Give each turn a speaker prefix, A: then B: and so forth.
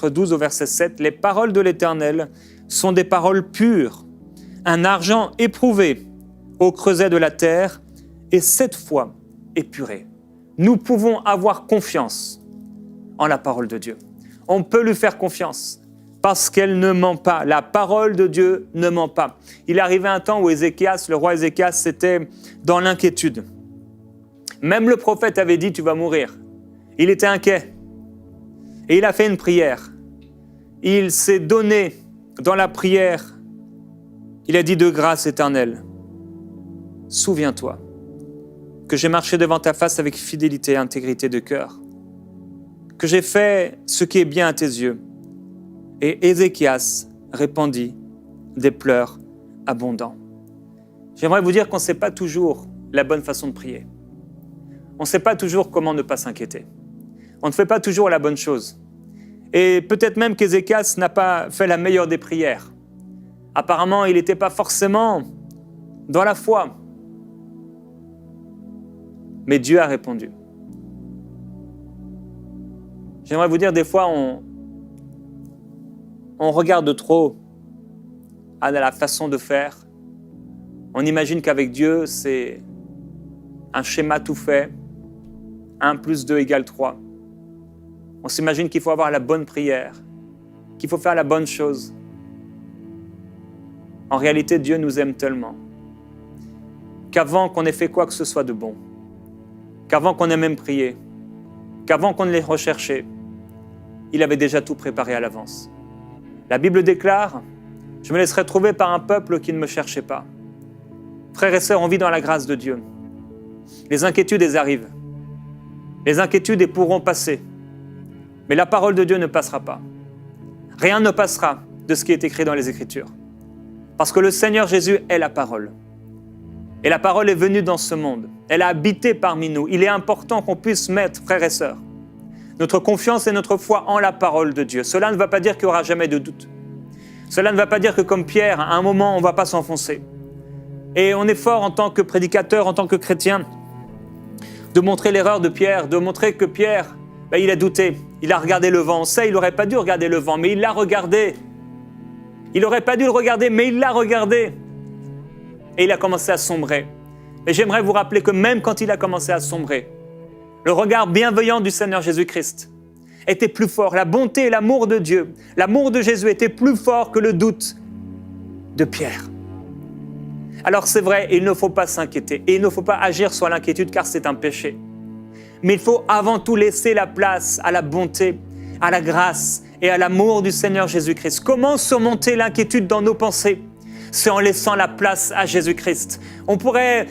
A: 12 au verset 7, « Les paroles de l'Éternel sont des paroles pures, un argent éprouvé au creuset de la terre et 7 fois épuré. » Nous pouvons avoir confiance en la parole de Dieu. On peut lui faire confiance parce qu'elle ne ment pas. La parole de Dieu ne ment pas. Il arrivait un temps où Ézéchias, le roi Ézéchias, était dans l'inquiétude. Même le prophète avait dit « tu vas mourir ». Il était inquiet. Et il a fait une prière. Il s'est donné dans la prière. Il a dit de grâce éternelle. Souviens-toi que j'ai marché devant ta face avec fidélité et intégrité de cœur, que j'ai fait ce qui est bien à tes yeux. Et Ézéchias répandit des pleurs abondants. J'aimerais vous dire qu'on ne sait pas toujours la bonne façon de prier. On ne sait pas toujours comment ne pas s'inquiéter. On ne fait pas toujours la bonne chose. Et peut-être même qu'Ézéchias n'a pas fait la meilleure des prières. Apparemment, il n'était pas forcément dans la foi. Mais Dieu a répondu. J'aimerais vous dire, des fois, on regarde trop à la façon de faire. On imagine qu'avec Dieu, c'est un schéma tout fait. 1 + 2 = 3. On s'imagine qu'il faut avoir la bonne prière, qu'il faut faire la bonne chose. En réalité, Dieu nous aime tellement qu'avant qu'on ait fait quoi que ce soit de bon, qu'avant qu'on ait même prié, qu'avant qu'on l'ait recherché, il avait déjà tout préparé à l'avance. La Bible déclare « Je me laisserai trouver par un peuple qui ne me cherchait pas ». Frères et sœurs, on vit dans la grâce de Dieu. Les inquiétudes, elles arrivent. Les inquiétudes, elles pourront passer. Mais la parole de Dieu ne passera pas. Rien ne passera de ce qui est écrit dans les Écritures. Parce que le Seigneur Jésus est la parole. Et la parole est venue dans ce monde. Elle a habité parmi nous. Il est important qu'on puisse mettre, frères et sœurs, notre confiance et notre foi en la parole de Dieu. Cela ne va pas dire qu'il n'y aura jamais de doute. Cela ne va pas dire que comme Pierre, à un moment, on ne va pas s'enfoncer. Et on est fort en tant que prédicateur, en tant que chrétien, de montrer l'erreur de Pierre, de montrer que Pierre, il a douté, il a regardé le vent. On sait, il n'aurait pas dû regarder le vent, mais il l'a regardé. Il n'aurait pas dû le regarder, mais il l'a regardé. Et il a commencé à sombrer. Et j'aimerais vous rappeler que même quand il a commencé à sombrer, le regard bienveillant du Seigneur Jésus-Christ était plus fort. La bonté et l'amour de Dieu, l'amour de Jésus était plus fort que le doute de Pierre. Alors c'est vrai, il ne faut pas s'inquiéter et il ne faut pas agir sur l'inquiétude car c'est un péché. Mais il faut avant tout laisser la place à la bonté, à la grâce et à l'amour du Seigneur Jésus-Christ. Comment surmonter l'inquiétude dans nos pensées ? C'est en laissant la place à Jésus-Christ. On pourrait